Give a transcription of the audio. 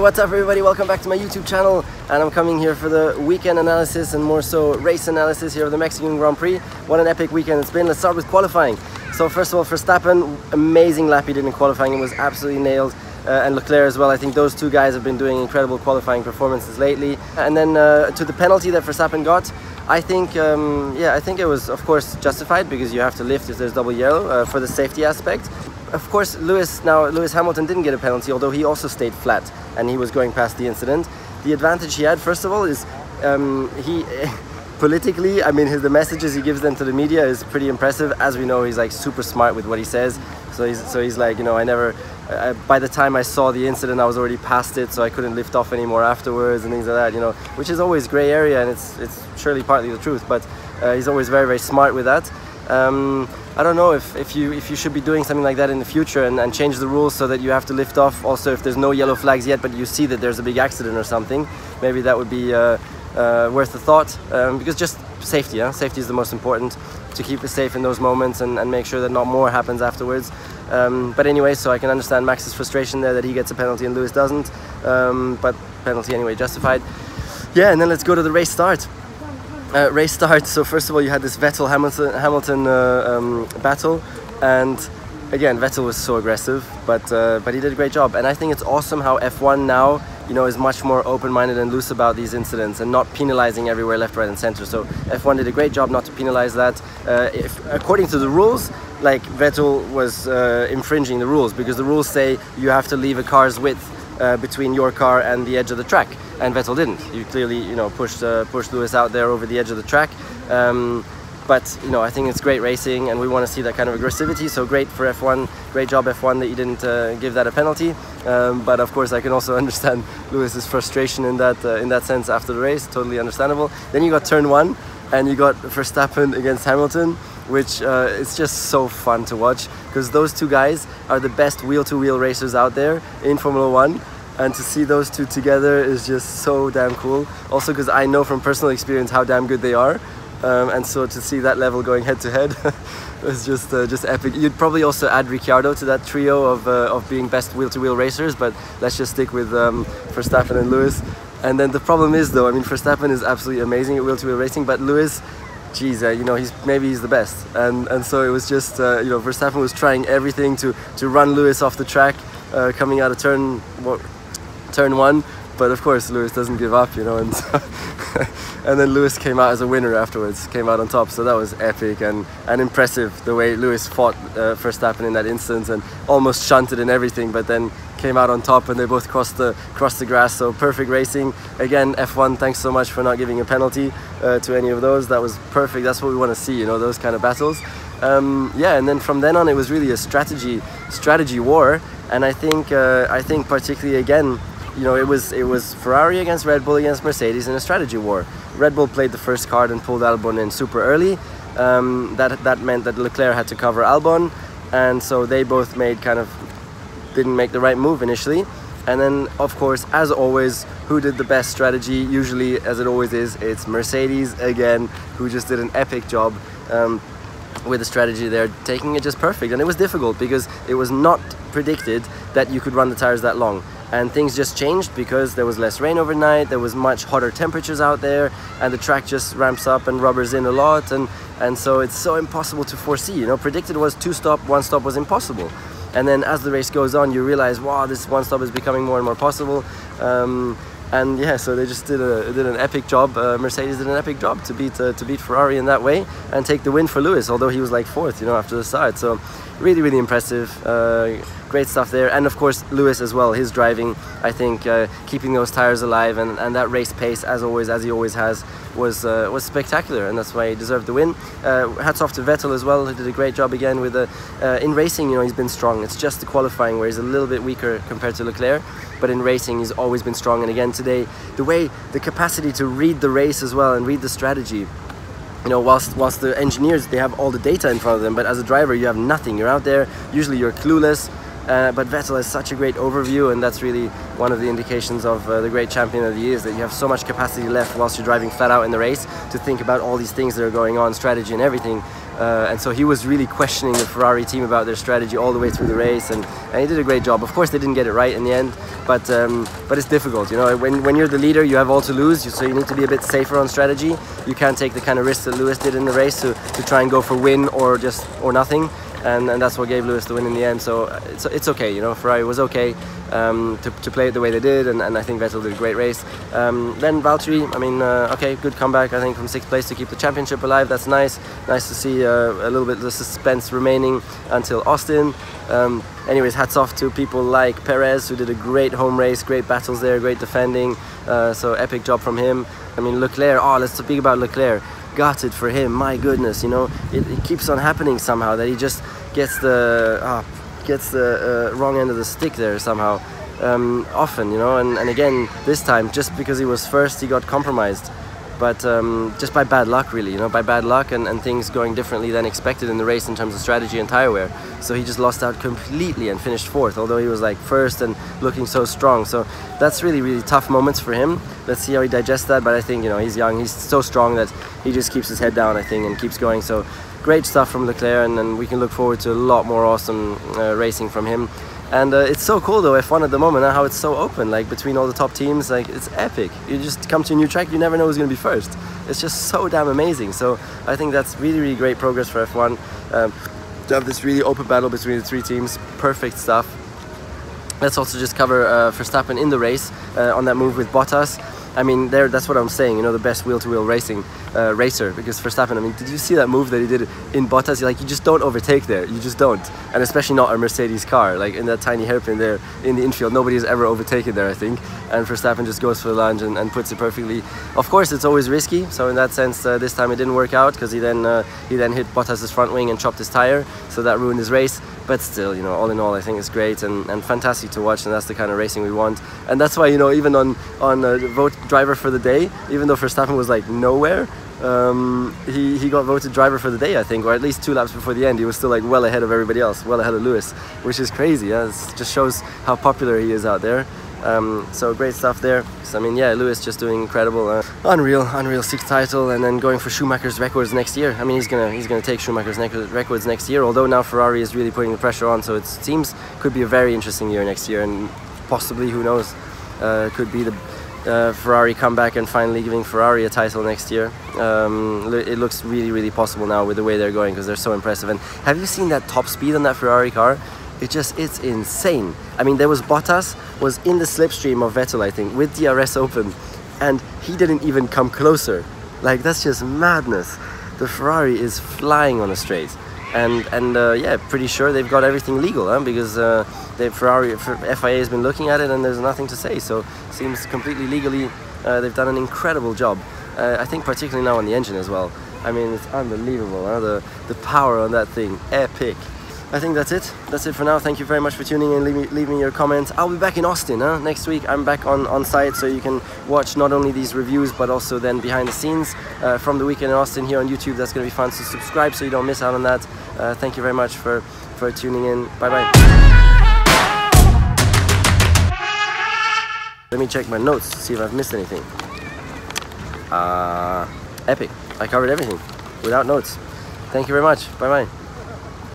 what's up everybody? Welcome back to my YouTube channel, and I'm coming here for the weekend analysis and more so race analysis here of the Mexican Grand Prix. What an epic weekend it's been. Let's start with qualifying. So first of all, Verstappen, amazing lap he did in qualifying. It was absolutely nailed. And Leclerc as well. I think those two guys have been doing incredible qualifying performances lately. And then to the penalty that Verstappen got, I think I think it was of course justified, because you have to lift if there's double yellow for the safety aspect. Of course, Lewis Hamilton didn't get a penalty, although he also stayed flat and he was going past the incident. The advantage he had, first of all, is he politically, I mean, the messages he gives them to the media is pretty impressive. As we know, he's like super smart with what he says. So he's like, you know, by the time I saw the incident, I was already past it, so I couldn't lift off anymore afterwards and things like that, you know, which is always gray area, and it's surely partly the truth, but he's always very, very smart with that. I don't know if you should be doing something like that in the future and change the rules so that you have to lift off also if there's no yellow flags yet, but you see that there's a big accident or something. Maybe that would be worth a thought, because just safety, safety is the most important, to keep it safe in those moments and make sure that not more happens afterwards. But anyway, so I can understand Max's frustration there that he gets a penalty and Lewis doesn't, but penalty anyway justified. Yeah, and then let's go to the race start. So first of all, you had this Vettel-Hamilton battle, and again, Vettel was so aggressive, but he did a great job. And I think it's awesome how F1 now, you know, is much more open-minded and loose about these incidents and not penalizing everywhere left, right and center. So F1 did a great job not to penalize that. According to the rules, like, Vettel was infringing the rules, because the rules say you have to leave a car's width between your car and the edge of the track, and Vettel didn't. You clearly, you know, pushed Lewis out there over the edge of the track. But you know, I think it's great racing, and we want to see that kind of aggressivity. So great for F1, great job F1 that you didn't give that a penalty. But of course, I can also understand Lewis's frustration in that sense after the race. Totally understandable. Then you got turn 1, and you got Verstappen against Hamilton, which it's just so fun to watch, because those two guys are the best wheel-to-wheel racers out there in Formula 1. And to see those two together is just so damn cool. Also because I know from personal experience how damn good they are. And so to see that level going head to head was just epic. You'd probably also add Ricciardo to that trio of being best wheel-to-wheel racers, but let's just stick with Verstappen and Lewis. And then the problem is, though, I mean, Verstappen is absolutely amazing at wheel-to-wheel racing, but Lewis, geez, you know, maybe he's the best. And so it was just, you know, Verstappen was trying everything to run Lewis off the track, coming out of turn 1. But of course, Lewis doesn't give up, you know, and so and then Lewis came out as a winner afterwards, came out on top. So that was epic and impressive, the way Lewis fought Verstappen in that instance, and almost shunted and everything, but then came out on top, and they both crossed the grass. So perfect racing. Again, F1, thanks so much for not giving a penalty to any of those. That was perfect. That's what we want to see, you know, those kind of battles. Yeah, and then from then on, it was really a strategy war, and I think particularly again, you know, it was Ferrari against Red Bull against Mercedes in a strategy war. Red Bull played the first card and pulled Albon in super early. That meant that Leclerc had to cover Albon, and so they both didn't make the right move initially. And then, of course, as always, who did the best strategy? Usually, as it always is, it's Mercedes again, who just did an epic job with the strategy there, taking it just perfect. And it was difficult because it was not predicted that you could run the tires that long. And things just changed because there was less rain overnight, there was much hotter temperatures out there, and the track just ramps up and rubbers in a lot, and so it's so impossible to foresee. You know, predicted was 2-stop, 1-stop was impossible. And then as the race goes on, you realize, wow, this 1-stop is becoming more and more possible. And yeah, so they just did an epic job. Mercedes did an epic job to beat Ferrari in that way and take the win for Lewis, although he was like 4th, you know, after the start. So really, really impressive. Great stuff there. And of course, Lewis as well, his driving, I think, keeping those tires alive and that race pace, as he always has, was spectacular, and that's why he deserved the win. Hats off to Vettel as well, who did a great job again with in racing. You know, he's been strong. It's just the qualifying where he's a little bit weaker compared to Leclerc, but in racing he's always been strong. And again today, the capacity to read the race as well and read the strategy. You know, whilst the engineers, they have all the data in front of them, but as a driver you have nothing. You're out there, usually you're clueless. but Vettel has such a great overview, and that's really one of the indications of the great champion of the year, is that you have so much capacity left whilst you're driving flat out in the race to think about all these things that are going on, strategy and everything. And so he was really questioning the Ferrari team about their strategy all the way through the race, and he did a great job. Of course, they didn't get it right in the end, but it's difficult. You know, when you're the leader, you have all to lose, so you need to be a bit safer on strategy. You can't take the kind of risks that Lewis did in the race to try and go for win or nothing. And that's what gave Lewis the win in the end. So it's okay, you know. Ferrari was okay to play it the way they did, and I think Vettel did a great race. Then Valtteri, I mean, okay, good comeback, I think, from 6th place to keep the championship alive. That's nice to see a little bit of the suspense remaining until Austin. Anyways, hats off to people like Perez, who did a great home race, great battles there, great defending, so epic job from him. I mean, Leclerc, let's speak about Leclerc. Gutted for him, my goodness, you know, it keeps on happening somehow, that he just gets the wrong end of the stick there somehow, often, you know, and again, this time, just because he was first, he got compromised, but just by bad luck, really, you know, by bad luck and things going differently than expected in the race in terms of strategy and tire wear. So he just lost out completely and finished 4th, although he was like first and looking so strong. So that's really, really tough moments for him. Let's see how he digests that, but I think, you know, he's young, he's so strong that he just keeps his head down, I think, and keeps going. So great stuff from Leclerc, and we can look forward to a lot more awesome racing from him. And it's so cool though, F1 at the moment, how it's so open, like between all the top teams, like it's epic. You just come to a new track, you never know who's going to be first. It's just so damn amazing. So I think that's really, really great progress for F1. To have this really open battle between the 3 teams, perfect stuff. Let's also just cover Verstappen in the race on that move with Bottas. I mean, that's what I'm saying, you know, the best wheel-to-wheel racing racer, because Verstappen, I mean, did you see that move that he did in Bottas? Like, you just don't overtake there, you just don't, and especially not a Mercedes car, like in that tiny hairpin there in the infield, nobody has ever overtaken there, I think, and Verstappen just goes for the lunge and puts it perfectly. Of course, it's always risky, so in that sense, this time it didn't work out, because he then hit Bottas's front wing and chopped his tire, so that ruined his race. But still, you know, all in all, I think it's great and fantastic to watch, and that's the kind of racing we want. And that's why, you know, even on vote driver for the day, even though Verstappen was like nowhere, he got voted driver for the day, I think, or at least 2 laps before the end. He was still like well ahead of everybody else, well ahead of Lewis, which is crazy. Yeah? It just shows how popular he is out there. So great stuff there. So, I mean, yeah, Lewis just doing incredible, unreal 6th title, and then going for Schumacher's records next year. I mean, he's gonna take Schumacher's records next year. Although now Ferrari is really putting the pressure on, so it seems could be a very interesting year next year, and possibly, who knows, could be the Ferrari comeback and finally giving Ferrari a title next year. It looks really, really possible now with the way they're going, because they're so impressive. And have you seen that top speed on that Ferrari car? It's insane. I mean, there was Bottas was in the slipstream of Vettel, I think, with DRS open, and he didn't even come closer. Like, that's just madness. The Ferrari is flying on a straight, and yeah, pretty sure they've got everything legal, because FIA has been looking at it, and there's nothing to say. So seems completely legally. They've done an incredible job. I think particularly now on the engine as well. I mean, it's unbelievable. The power on that thing, epic. I think that's it. That's it for now. Thank you very much for tuning in. Leave me your comments. I'll be back in Austin next week. I'm back on site, so you can watch not only these reviews but also then behind the scenes from the weekend in Austin here on YouTube. That's going to be fun. So subscribe so you don't miss out on that. Thank you very much for tuning in. Bye bye. Let me check my notes to see if I've missed anything. Epic. I covered everything without notes. Thank you very much. Bye bye.